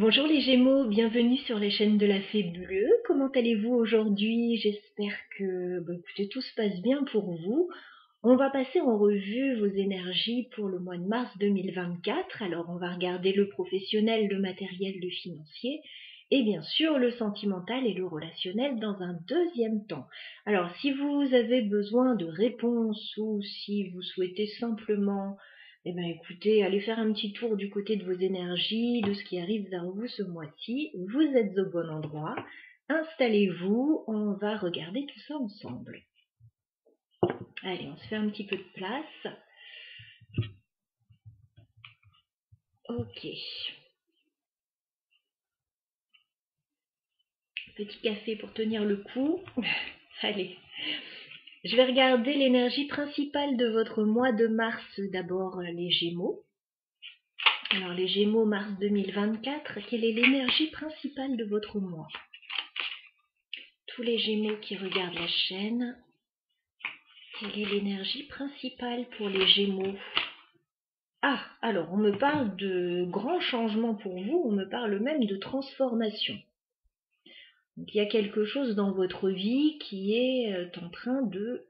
Bonjour les Gémeaux, bienvenue sur les chaînes de la Fée Bleue. Comment allez-vous aujourd'hui? J'espère que écoutez, tout se passe bien pour vous. On va passer en revue vos énergies pour le mois de mars 2024. Alors on va regarder le professionnel, le matériel, le financier et bien sûr le sentimental et le relationnel dans un deuxième temps. Alors si vous avez besoin de réponses ou si vous souhaitez simplement écoutez, allez faire un petit tour du côté de vos énergies, de ce qui arrive vers vous ce mois-ci. Vous êtes au bon endroit. Installez-vous, on va regarder tout ça ensemble. Allez, on se fait un petit peu de place. Ok. Petit café pour tenir le coup. Allez. Je vais regarder l'énergie principale de votre mois de mars. D'abord, les Gémeaux. Alors, les Gémeaux, mars 2024, quelle est l'énergie principale de votre mois? Tous les Gémeaux qui regardent la chaîne, quelle est l'énergie principale pour les Gémeaux? Ah, alors on me parle de grands changements pour vous, on me parle même de transformation. Donc, il y a quelque chose dans votre vie qui est en train de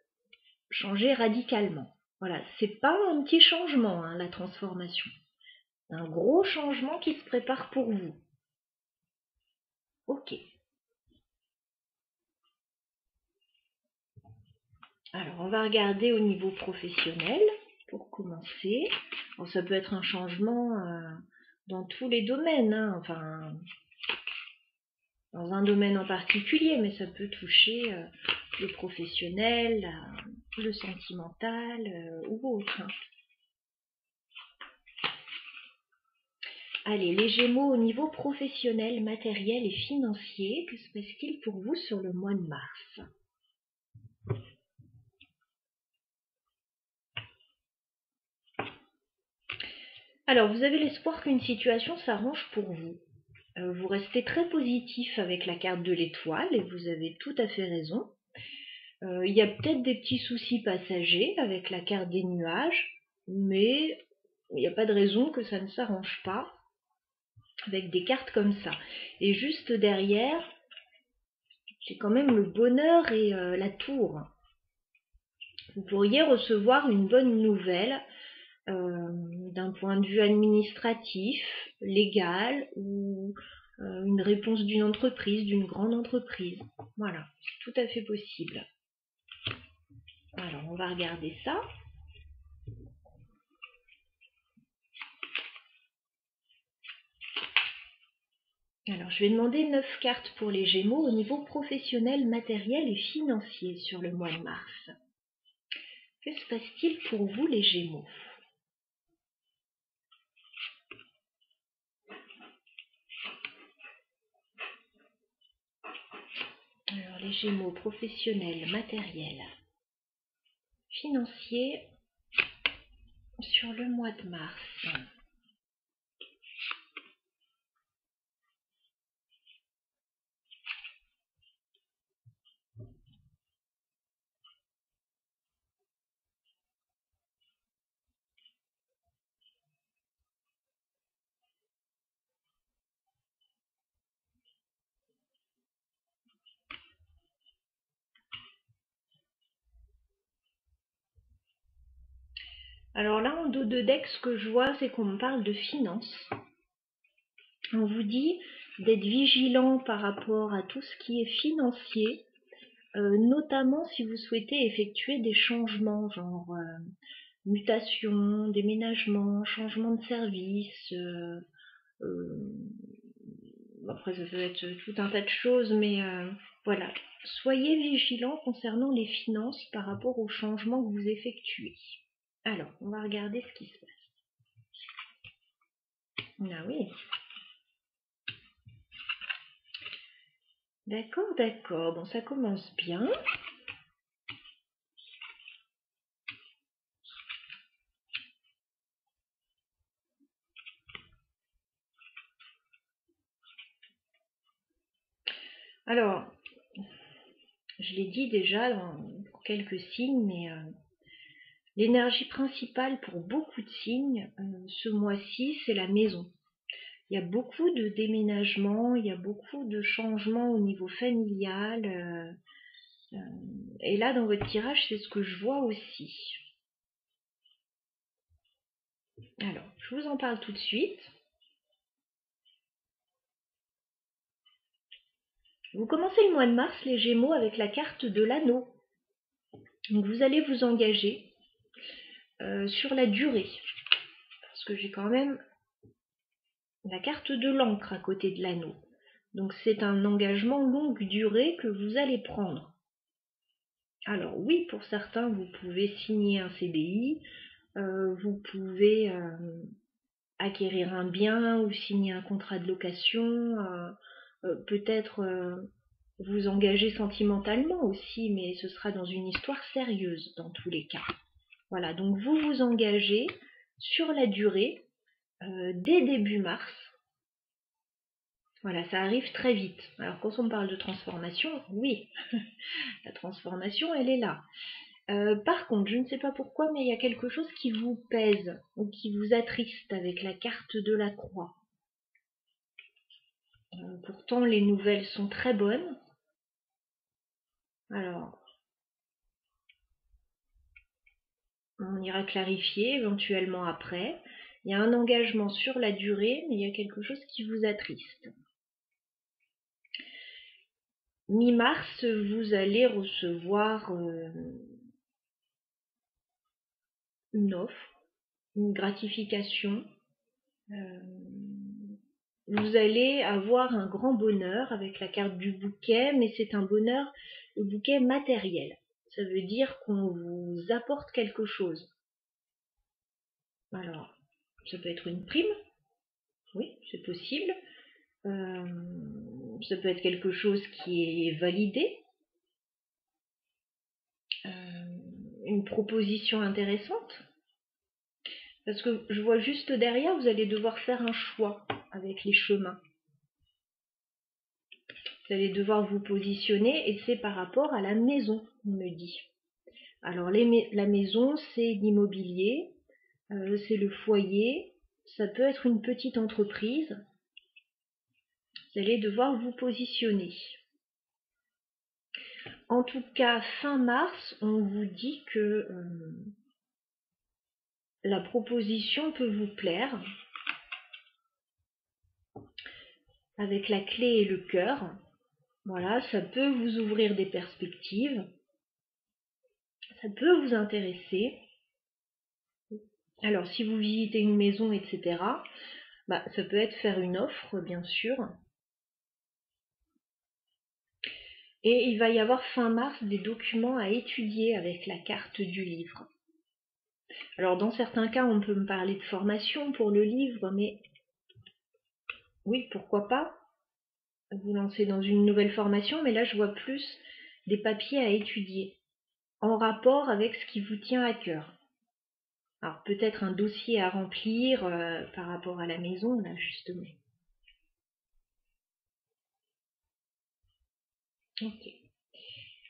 changer radicalement. Voilà, c'est pas un petit changement, hein, la transformation. Un gros changement qui se prépare pour vous. Ok. Alors, on va regarder au niveau professionnel pour commencer. Alors, ça peut être un changement dans tous les domaines, hein, enfin, dans un domaine en particulier, mais ça peut toucher le professionnel, le sentimental ou autre. Hein. Allez, les Gémeaux au niveau professionnel, matériel et financier, que se passe-t-il pour vous sur le mois de mars? Alors, vous avez l'espoir qu'une situation s'arrange pour vous. Vous restez très positif avec la carte de l'étoile et vous avez tout à fait raison. Il y a peut-être des petits soucis passagers avec la carte des nuages, mais il n'y a pas de raison que ça ne s'arrange pas avec des cartes comme ça. Et juste derrière, j'ai quand même le bonheur et la tour. Vous pourriez recevoir une bonne nouvelle d'un point de vue administratif, légal ou une réponse d'une entreprise, d'une grande entreprise. Voilà, c'est tout à fait possible. Alors, on va regarder ça. Alors, je vais demander 9 cartes pour les Gémeaux au niveau professionnel, matériel et financier sur le mois de mars. Que se passe-t-il pour vous, les Gémeaux? Alors, les Gémeaux professionnels, matériel, financier sur le mois de mars. Alors là, en dos de deck, ce que je vois, c'est qu'on me parle de finances. On vous dit d'être vigilant par rapport à tout ce qui est financier, notamment si vous souhaitez effectuer des changements, genre mutation, déménagement, changement de service. Après, ça peut être tout un tas de choses, mais voilà. Soyez vigilant concernant les finances par rapport aux changements que vous effectuez. Alors, on va regarder ce qui se passe. Ah oui. D'accord, d'accord. Bon, ça commence bien. Alors, je l'ai dit déjà pour quelques signes, mais l'énergie principale pour beaucoup de signes ce mois-ci, c'est la maison. Il y a beaucoup de déménagements, il y a beaucoup de changements au niveau familial. Et là, dans votre tirage, c'est ce que je vois aussi. Alors, je vous en parle tout de suite. Vous commencez le mois de mars, les Gémeaux, avec la carte de l'anneau. Donc, vous allez vous engager sur la durée. Parce que j'ai quand même la carte de l'encre à côté de l'anneau. Donc c'est un engagement longue durée que vous allez prendre. Alors oui, pour certains, vous pouvez signer un CDI, vous pouvez acquérir un bien ou signer un contrat de location, peut-être vous engager sentimentalement aussi, mais ce sera dans une histoire sérieuse dans tous les cas. Voilà, donc vous vous engagez sur la durée dès début mars. Voilà, ça arrive très vite. Alors quand on parle de transformation, oui, la transformation, elle est là. Par contre, je ne sais pas pourquoi, mais il y a quelque chose qui vous pèse ou qui vous attriste avec la carte de la croix. Pourtant, les nouvelles sont très bonnes. Alors, on ira clarifier éventuellement après. Il y a un engagement sur la durée, mais il y a quelque chose qui vous attriste. Mi-mars, vous allez recevoir une offre, une gratification. Vous allez avoir un grand bonheur avec la carte du bouquet, mais c'est un bonheur, le bouquet matériel. Ça veut dire qu'on vous apporte quelque chose. Alors, ça peut être une prime, oui, c'est possible. Ça peut être quelque chose qui est validé, une proposition intéressante. Parce que je vois juste derrière, vous allez devoir faire un choix avec les chemins. Vous allez devoir vous positionner et c'est par rapport à la maison, on me dit. Alors la maison, c'est l'immobilier, c'est le foyer, ça peut être une petite entreprise. Vous allez devoir vous positionner. En tout cas, fin mars, on vous dit que la proposition peut vous plaire. Avec la clé et le cœur, voilà, ça peut vous ouvrir des perspectives. Ça peut vous intéresser. Alors, si vous visitez une maison, etc., ça peut être faire une offre, bien sûr. Et il va y avoir fin mars des documents à étudier avec la carte du livre. Alors, dans certains cas, on peut me parler de formation pour le livre, mais oui, pourquoi pas vous lancer dans une nouvelle formation, mais là, je vois plus des papiers à étudier en rapport avec ce qui vous tient à cœur. Alors peut-être un dossier à remplir par rapport à la maison, là justement. Ok.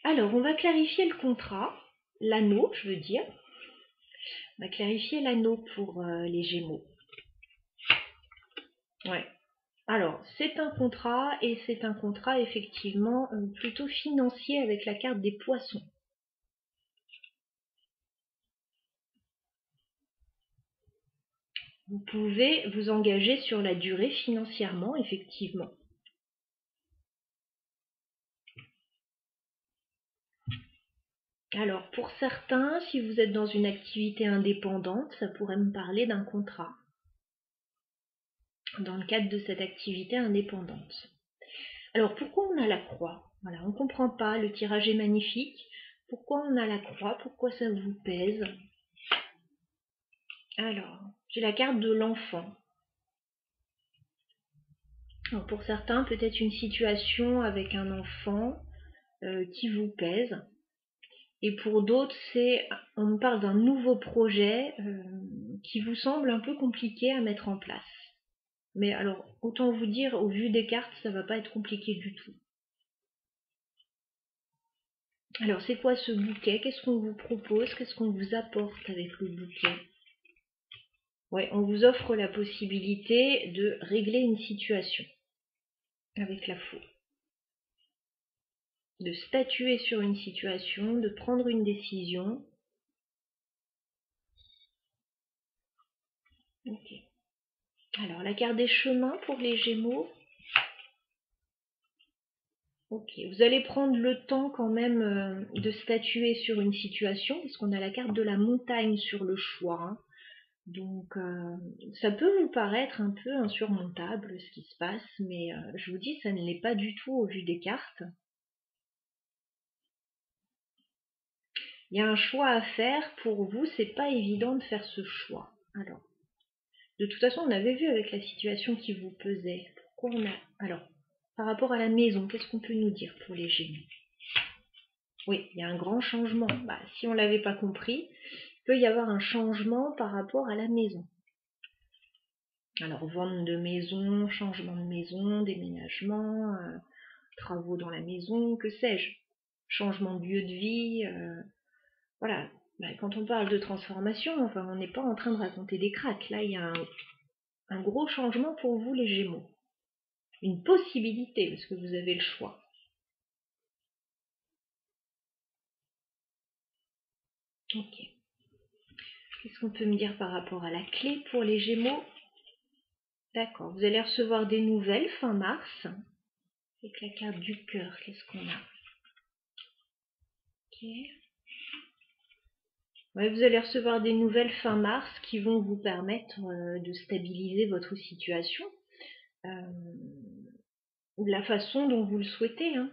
Alors on va clarifier le contrat, l'anneau je veux dire. On va clarifier l'anneau pour les Gémeaux. Ouais. Alors c'est un contrat et c'est un contrat effectivement plutôt financier avec la carte des poissons. Vous pouvez vous engager sur la durée financièrement, effectivement. Alors, pour certains, si vous êtes dans une activité indépendante, ça pourrait me parler d'un contrat dans le cadre de cette activité indépendante. Alors, pourquoi on a la croix? Voilà, on ne comprend pas, le tirage est magnifique. Pourquoi on a la croix? Pourquoi ça vous pèse? Alors, j'ai la carte de l'enfant. Pour certains, peut-être une situation avec un enfant qui vous pèse. Et pour d'autres, on me parle d'un nouveau projet qui vous semble un peu compliqué à mettre en place. Mais alors, autant vous dire, au vu des cartes, ça va pas être compliqué du tout. Alors, c'est quoi ce bouquet? Qu'est-ce qu'on vous propose? Qu'est-ce qu'on vous apporte avec le bouquet? Ouais, on vous offre la possibilité de régler une situation avec la Fou. De statuer sur une situation, de prendre une décision. Ok. Alors, la carte des chemins pour les Gémeaux. Ok, vous allez prendre le temps quand même de statuer sur une situation, parce qu'on a la carte de la montagne sur le choix. Hein. Donc, ça peut vous paraître un peu insurmontable ce qui se passe, mais je vous dis, ça ne l'est pas du tout au vu des cartes. Il y a un choix à faire pour vous, c'est pas évident de faire ce choix. Alors, de toute façon, on avait vu avec la situation qui vous pesait. Pourquoi on a... Alors, par rapport à la maison, qu'est-ce qu'on peut nous dire pour les Gémeaux? Oui, il y a un grand changement. Bah, si on ne l'avait pas compris, il peut y avoir un changement par rapport à la maison. Alors, vente de maison, changement de maison, déménagement, travaux dans la maison, que sais-je. Changement de lieu de vie, voilà. Bah, quand on parle de transformation, enfin, on n'est pas en train de raconter des cracks. Là, il y a un gros changement pour vous, les Gémeaux. Une possibilité, parce que vous avez le choix. Ok. Qu'est-ce qu'on peut me dire par rapport à la clé pour les Gémeaux? D'accord. Vous allez recevoir des nouvelles fin mars. Avec la carte du cœur, qu'est-ce qu'on a? Ok. Ouais, vous allez recevoir des nouvelles fin mars qui vont vous permettre de stabiliser votre situation de la façon dont vous le souhaitez. Hein.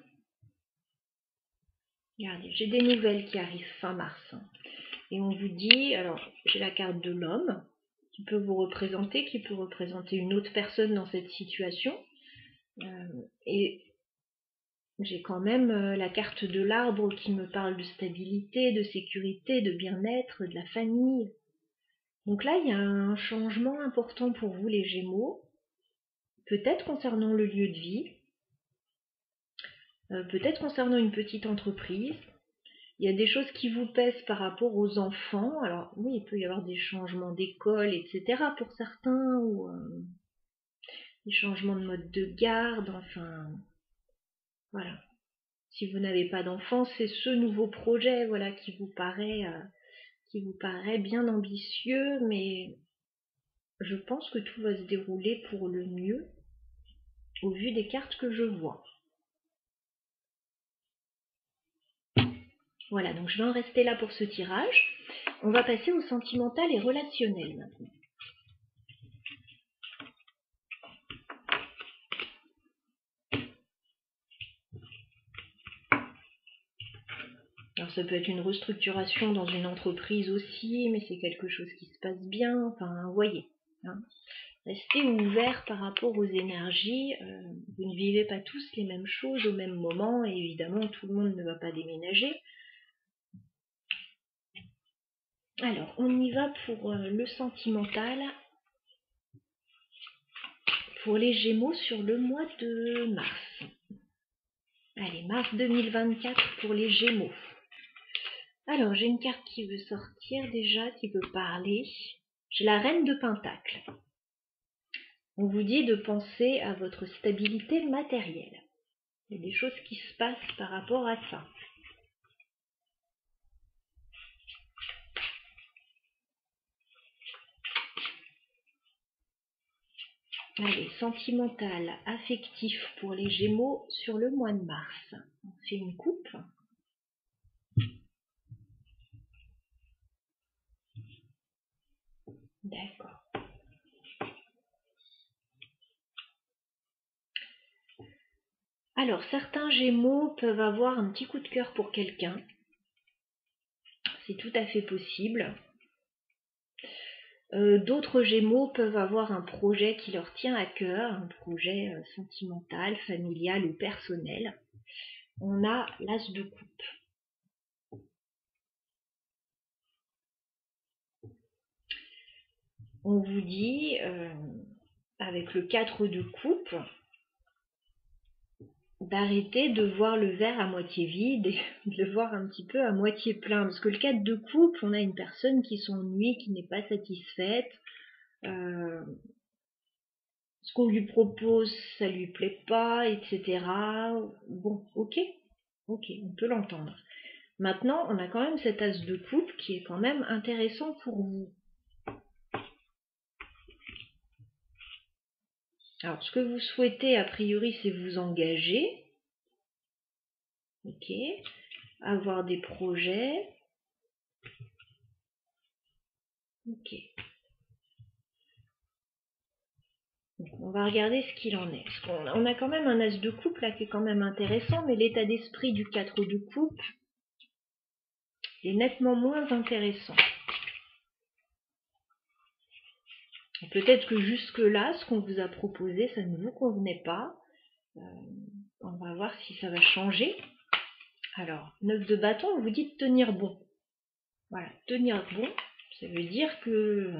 Regardez, j'ai des nouvelles qui arrivent fin mars. Hein. Et on vous dit, alors j'ai la carte de l'homme qui peut vous représenter, qui peut représenter une autre personne dans cette situation. Et j'ai quand même la carte de l'arbre qui me parle de stabilité, de sécurité, de bien-être, de la famille. Donc là, il y a un changement important pour vous, les Gémeaux, peut-être concernant le lieu de vie, peut-être concernant une petite entreprise. Il y a des choses qui vous pèsent par rapport aux enfants. Alors oui, il peut y avoir des changements d'école, etc. pour certains, ou des changements de mode de garde, enfin, voilà. Si vous n'avez pas d'enfants, c'est ce nouveau projet, voilà, qui vous paraît bien ambitieux, mais je pense que tout va se dérouler pour le mieux au vu des cartes que je vois. Voilà, donc je vais en rester là pour ce tirage. On va passer au sentimental et relationnel maintenant. Alors ça peut être une restructuration dans une entreprise aussi, mais c'est quelque chose qui se passe bien, enfin, vous voyez. Hein. Restez ouvert par rapport aux énergies, vous ne vivez pas tous les mêmes choses au même moment, et évidemment tout le monde ne va pas déménager. Alors, on y va pour le sentimental, pour les Gémeaux sur le mois de mars. Allez, mars 2024 pour les Gémeaux. Alors, j'ai une carte qui veut sortir déjà, qui veut parler. J'ai la Reine de Pentacle. On vous dit de penser à votre stabilité matérielle. Il y a des choses qui se passent par rapport à ça. Allez, sentimental, affectif pour les Gémeaux sur le mois de mars. On fait une coupe. D'accord. Alors, certains Gémeaux peuvent avoir un petit coup de cœur pour quelqu'un. C'est tout à fait possible. D'autres Gémeaux peuvent avoir un projet qui leur tient à cœur, un projet sentimental, familial ou personnel. On a l'As de coupe. On vous dit, avec le 4 de coupe, d'arrêter de voir le verre à moitié vide et de le voir un petit peu à moitié plein. Parce que le 4 de coupe, on a une personne qui s'ennuie, qui n'est pas satisfaite. ce qu'on lui propose, ça lui plaît pas, etc. Bon, ok, on peut l'entendre. Maintenant, on a quand même cet as de coupe qui est quand même intéressant pour vous. Alors, ce que vous souhaitez, a priori, c'est vous engager. Ok. Avoir des projets. Ok. On va regarder ce qu'il en est. On a quand même un as de coupe là qui est quand même intéressant, mais l'état d'esprit du 4 de coupe est nettement moins intéressant. Peut-être que jusque-là, ce qu'on vous a proposé, ça ne vous convenait pas. On va voir si ça va changer. Alors, 9 de bâton, on vous dit de tenir bon. Voilà, tenir bon, ça veut dire que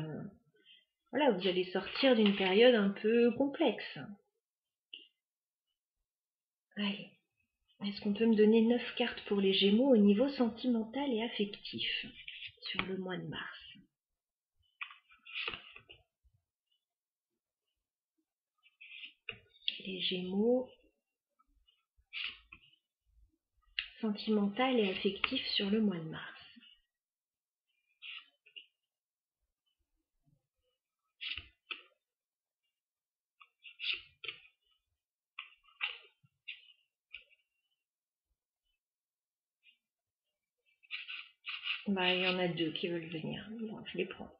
voilà, vous allez sortir d'une période un peu complexe. Allez, est-ce qu'on peut me donner 9 cartes pour les Gémeaux au niveau sentimental et affectif sur le mois de mars? Les Gémeaux, sentimental et affectif sur le mois de mars. Bah, il y en a 2 qui veulent venir. Bon, je les prends.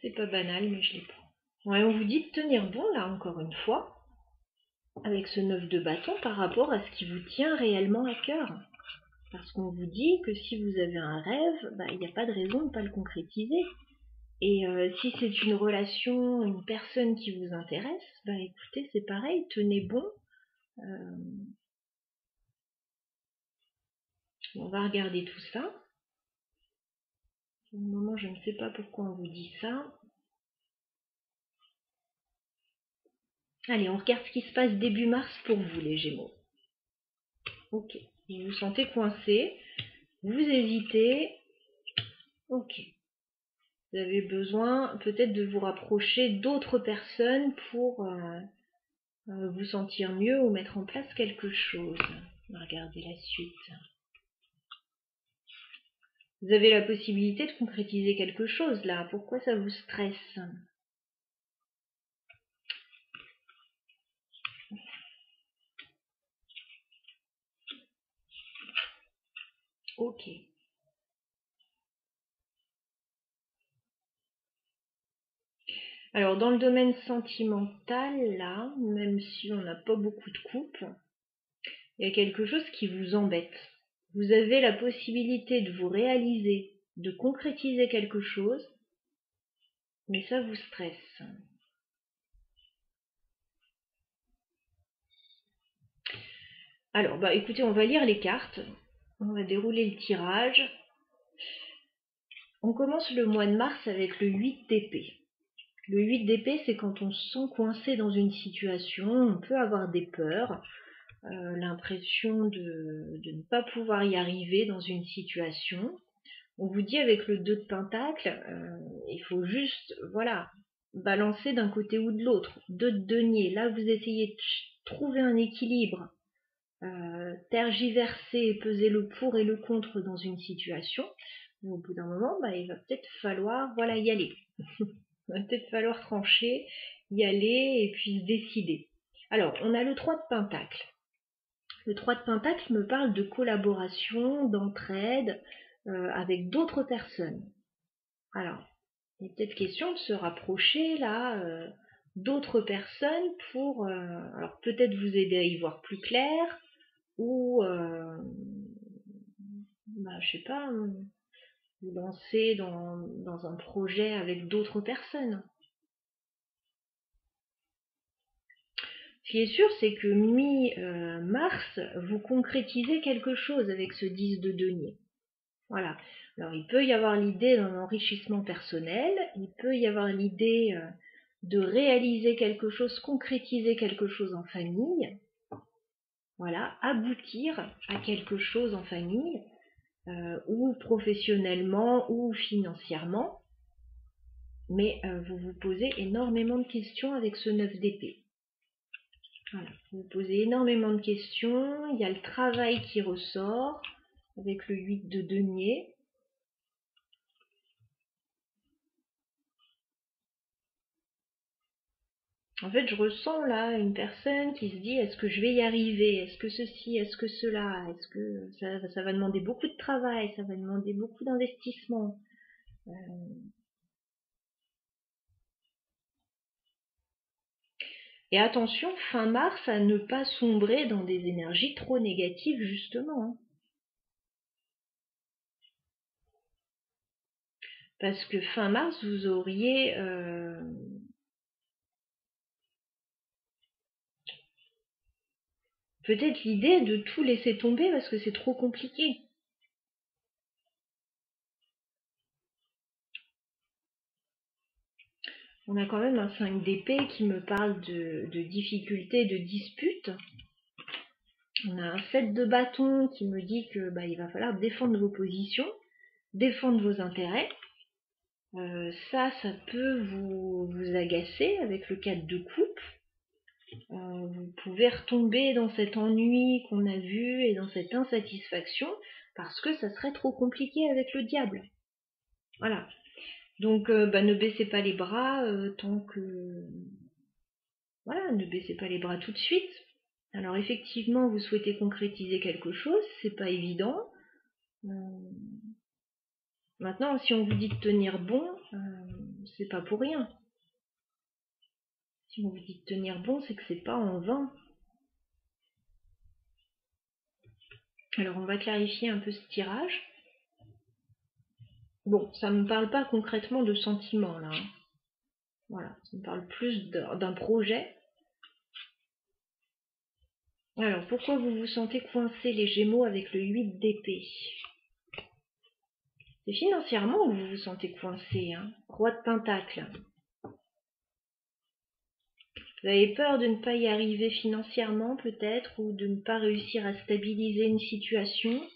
C'est pas banal, mais je les prends. Ouais, on vous dit de tenir bon, là, encore une fois, avec ce 9 de bâton par rapport à ce qui vous tient réellement à cœur. Parce qu'on vous dit que si vous avez un rêve, bah, il n'y a pas de raison de ne pas le concrétiser. Et si c'est une relation, une personne qui vous intéresse, bah écoutez, c'est pareil, tenez bon. On va regarder tout ça. Pour le moment, je ne sais pas pourquoi on vous dit ça. Allez, on regarde ce qui se passe début mars pour vous, les Gémeaux. Ok, vous vous sentez coincé, vous hésitez. Ok. Vous avez besoin peut-être de vous rapprocher d'autres personnes pour vous sentir mieux ou mettre en place quelque chose. On va regarder la suite. Vous avez la possibilité de concrétiser quelque chose là. Pourquoi ça vous stresse? Ok. Alors dans le domaine sentimental là, même si on n'a pas beaucoup de couples, il y a quelque chose qui vous embête. Vous avez la possibilité de vous réaliser, de concrétiser quelque chose, mais ça vous stresse. Alors, bah écoutez, on va lire les cartes. On va dérouler le tirage. On commence le mois de mars avec le 8 d'épée. Le 8 d'épée, c'est quand on se sent coincé dans une situation, on peut avoir des peurs, l'impression de ne pas pouvoir y arriver dans une situation. On vous dit avec le 2 de pentacle, il faut juste, voilà, balancer d'un côté ou de l'autre. 2 de denier, là vous essayez de trouver un équilibre, tergiverser et peser le pour et le contre dans une situation. Mais au bout d'un moment, bah, il va peut-être falloir, voilà, y aller. Il va peut-être falloir trancher, y aller et puis se décider. Alors, on a le 3 de pentacle. Le 3 de pentacle me parle de collaboration, d'entraide avec d'autres personnes. Alors, il est peut-être question de se rapprocher là d'autres personnes pour alors peut-être vous aider à y voir plus clair ou bah, je sais pas, vous lancer dans un projet avec d'autres personnes. Ce qui est sûr, c'est que mi-mars, vous concrétisez quelque chose avec ce 10 de denier. Voilà. Alors, il peut y avoir l'idée d'un enrichissement personnel, il peut y avoir l'idée de réaliser quelque chose, concrétiser quelque chose en famille. Voilà, aboutir à quelque chose en famille, ou professionnellement, ou financièrement. mais vous vous posez énormément de questions avec ce 9 d'épée. Voilà, vous vous posez énormément de questions, il y a le travail qui ressort avec le 8 de denier. En fait, je ressens là une personne qui se dit, est-ce que je vais y arriver? Est-ce que ceci? Est-ce que cela? Est-ce que ça va demander beaucoup de travail? Ça va demander beaucoup d'investissement? Et attention, fin mars, à ne pas sombrer dans des énergies trop négatives, justement. Parce que fin mars, vous auriez... peut-être l'idée de tout laisser tomber parce que c'est trop compliqué. On a quand même un 5 d'épée qui me parle de difficultés, de disputes. On a un 7 de bâton qui me dit que il va falloir défendre vos positions, défendre vos intérêts. Ça peut vous agacer avec le 4 de coupe. Vous pouvez retomber dans cet ennui qu'on a vu et dans cette insatisfaction parce que ça serait trop compliqué avec le diable. Voilà. Donc ne baissez pas les bras tant que... Voilà, ne baissez pas les bras tout de suite. Alors effectivement, vous souhaitez concrétiser quelque chose, c'est pas évident. Maintenant, si on vous dit de tenir bon, c'est pas pour rien. Si on vous dit de tenir bon, c'est que c'est pas en vain. Alors on va clarifier un peu ce tirage. Bon, ça me parle pas concrètement de sentiments là. Voilà, ça me parle plus d'un projet. Alors, pourquoi vous vous sentez coincé les Gémeaux avec le 8 d'épée? C'est financièrement où vous vous sentez coincé, hein. Roi de Pentacle. Vous avez peur de ne pas y arriver financièrement peut-être, ou de ne pas réussir à stabiliser une situation.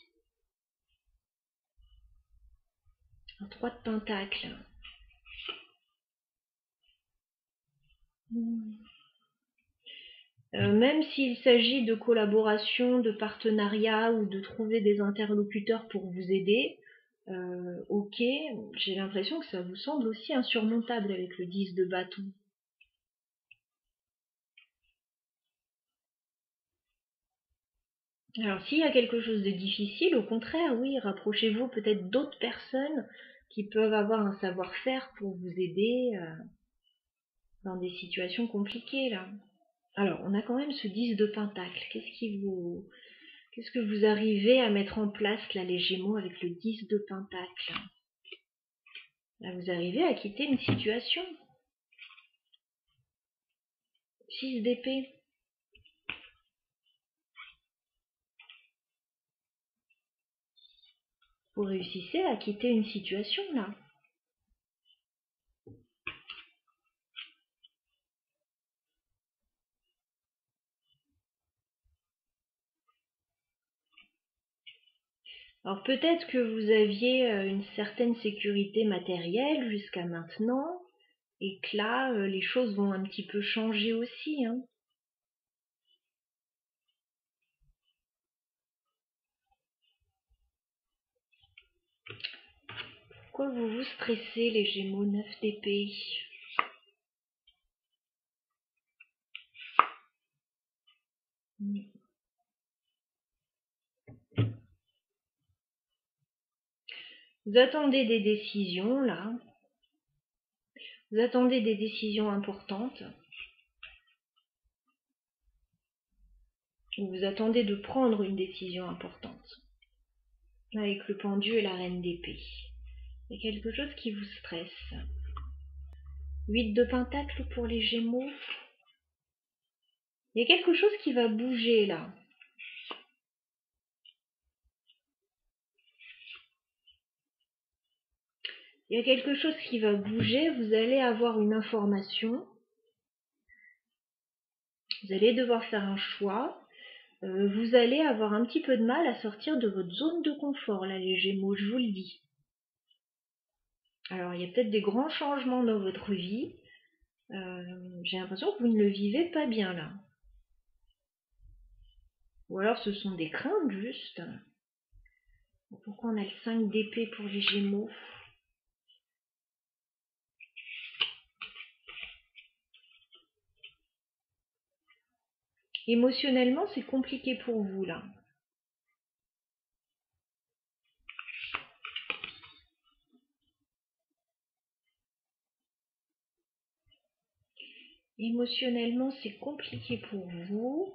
3 de Pentacle. Même s'il s'agit de collaboration, de partenariat ou de trouver des interlocuteurs pour vous aider, ok, j'ai l'impression que ça vous semble aussi insurmontable avec le 10 de bâton. Alors s'il y a quelque chose de difficile, au contraire, oui, rapprochez-vous peut-être d'autres personnes qui peuvent avoir un savoir-faire pour vous aider dans des situations compliquées là. Alors on a quand même ce 10 de Pentacle. Qu'est-ce que vous arrivez à mettre en place là les Gémeaux avec le 10 de Pentacle? Là vous arrivez à quitter une situation. 6 d'épée. Vous réussissez à quitter une situation là. Alors peut-être que vous aviez une certaine sécurité matérielle jusqu'à maintenant, et que là, les choses vont un petit peu changer aussi, hein. Pourquoi vous vous stressez, les Gémeaux 9 d'épée? Vous attendez des décisions, là. Vous attendez des décisions importantes. Vous attendez de prendre une décision importante. Avec le pendu et la reine d'épée. Il y a quelque chose qui vous stresse. 8 de Pentacle pour les Gémeaux. Il y a quelque chose qui va bouger, là. Il y a quelque chose qui va bouger, vous allez avoir une information. Vous allez devoir faire un choix. Vous allez avoir un petit peu de mal à sortir de votre zone de confort, là, les Gémeaux, je vous le dis. Alors, il y a peut-être des grands changements dans votre vie. J'ai l'impression que vous ne le vivez pas bien là. Ou alors ce sont des craintes juste. Pourquoi on a le 5 d'épée pour les Gémeaux? Émotionnellement, c'est compliqué pour vous là. Émotionnellement, c'est compliqué pour vous.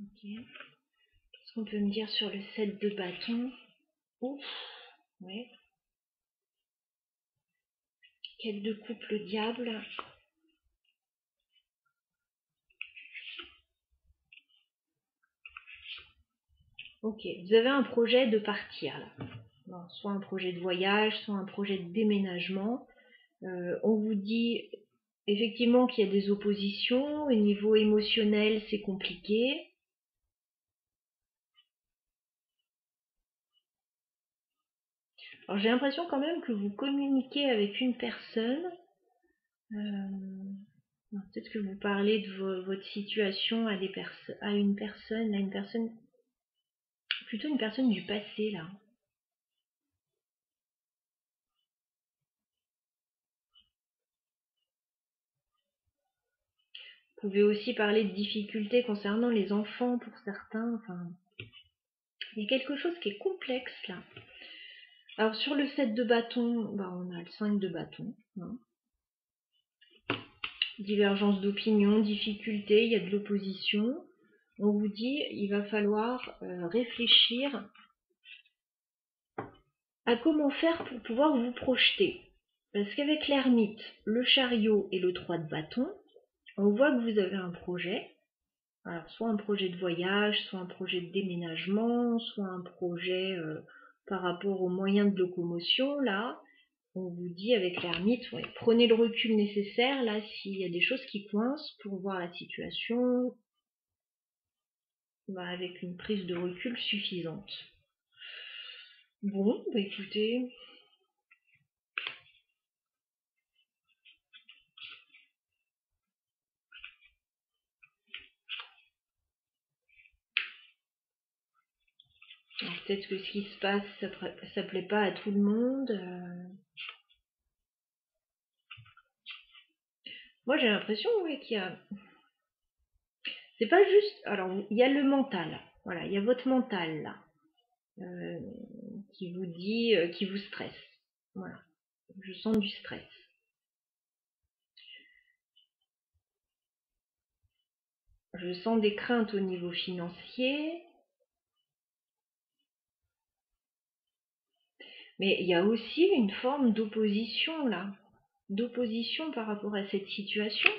Ok. Qu'est-ce qu'on peut me dire sur le 7 de bâton? Ouf, ouais. Quête de coupe, le diable. Ok, vous avez un projet de partir là. Bon, soit un projet de voyage, soit un projet de déménagement. On vous dit effectivement qu'il y a des oppositions. Au niveau émotionnel, c'est compliqué. Alors j'ai l'impression quand même que vous communiquez avec une personne. Peut-être que vous parlez de votre situation à une personne, plutôt une personne du passé là. Vous pouvez aussi parler de difficultés concernant les enfants pour certains. Enfin, il y a quelque chose qui est complexe là. Alors sur le 7 de bâton, on a le 5 de bâton. Hein. Divergence d'opinion, difficulté, il y a de l'opposition. On vous dit il va falloir réfléchir à comment faire pour pouvoir vous projeter. Parce qu'avec l'ermite, le chariot et le 3 de bâton, on voit que vous avez un projet. Alors, soit un projet de voyage, soit un projet de déménagement, soit un projet par rapport aux moyens de locomotion. Là, on vous dit avec l'ermite, ouais, prenez le recul nécessaire, là, s'il y a des choses qui coincent, pour voir la situation avec une prise de recul suffisante. Bon, écoutez... Peut-être que ce qui se passe, ça plaît pas à tout le monde. Moi, j'ai l'impression qu'il y a... C'est pas juste... Alors, il y a le mental. Voilà, il y a votre mental, là. Qui vous dit... qui vous stresse. Voilà. Je sens du stress. Je sens des craintes au niveau financier. Mais il y a aussi une forme d'opposition, là. D'opposition par rapport à cette situation.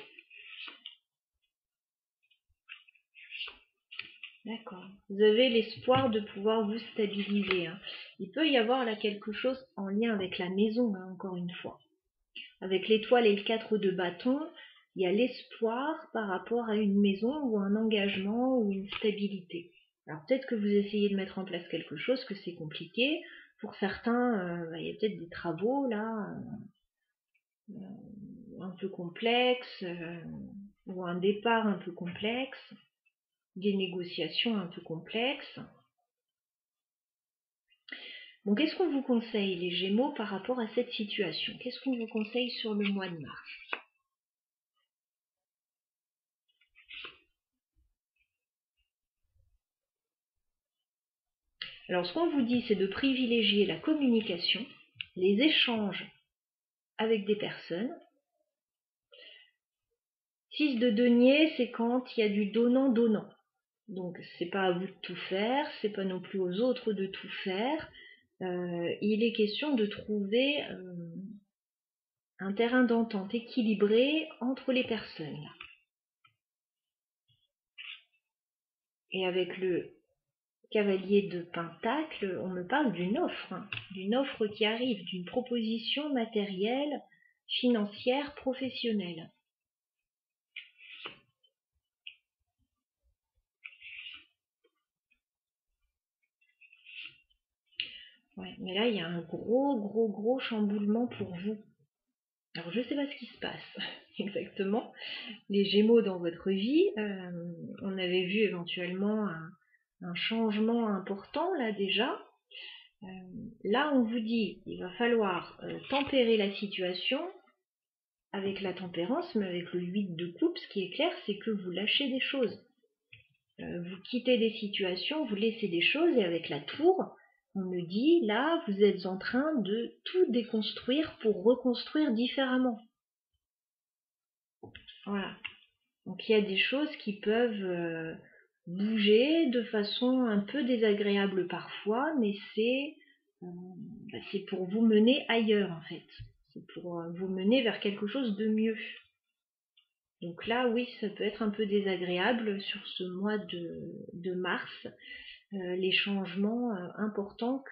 D'accord. Vous avez l'espoir de pouvoir vous stabiliser. Hein. Il peut y avoir là quelque chose en lien avec la maison, hein, encore une fois. Avec l'étoile et le 4 de bâton, il y a l'espoir par rapport à une maison ou un engagement ou une stabilité. Alors peut-être que vous essayez de mettre en place quelque chose, que c'est compliqué. Pour certains, il y a peut-être des travaux là, un peu complexes, ou un départ un peu complexe, des négociations un peu complexes. Bon, qu'est-ce qu'on vous conseille, les Gémeaux, par rapport à cette situation? Qu'est-ce qu'on vous conseille sur le mois de mars? Alors, ce qu'on vous dit, c'est de privilégier la communication, les échanges avec des personnes. 6 de denier, c'est quand il y a du donnant-donnant. Donc, c'est pas à vous de tout faire, c'est pas non plus aux autres de tout faire. Il est question de trouver un terrain d'entente équilibré entre les personnes. Et avec le cavalier de Pentacle, on me parle d'une offre qui arrive, d'une proposition matérielle, financière, professionnelle. Ouais, mais là, il y a un gros chamboulement pour vous. Alors, je ne sais pas ce qui se passe exactement. Les Gémeaux dans votre vie, on avait vu éventuellement un changement important là déjà. Là, on vous dit, il va falloir tempérer la situation avec la tempérance, mais avec le 8 de coupe, ce qui est clair, c'est que vous lâchez des choses. Vous quittez des situations, vous laissez des choses, et avec la tour, on me dit, là, vous êtes en train de tout déconstruire pour reconstruire différemment. Voilà. Donc il y a des choses qui peuvent bouger de façon un peu désagréable parfois, mais c'est pour vous mener ailleurs en fait. C'est pour vous mener vers quelque chose de mieux. Donc là, oui, ça peut être un peu désagréable sur ce mois de mars, les changements importants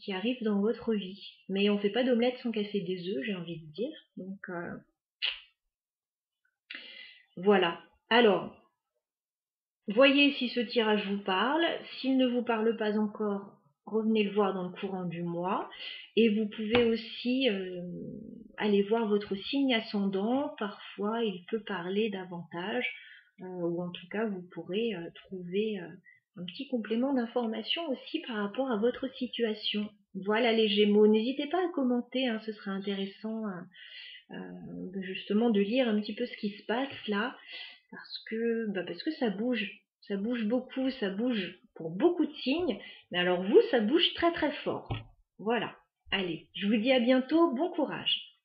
qui arrivent dans votre vie. Mais on ne fait pas d'omelette sans casser des œufs, j'ai envie de dire. Donc voilà. Alors, voyez si ce tirage vous parle. S'il ne vous parle pas encore, revenez le voir dans le courant du mois. Et vous pouvez aussi aller voir votre signe ascendant. Parfois, il peut parler davantage. Ou en tout cas, vous pourrez trouver un petit complément d'information aussi par rapport à votre situation. Voilà les Gémeaux. N'hésitez pas à commenter, hein, ce serait intéressant justement de lire un petit peu ce qui se passe là. Parce que ça bouge beaucoup, ça bouge pour beaucoup de signes, mais alors vous, ça bouge très très fort. Voilà. Allez, je vous dis à bientôt, bon courage.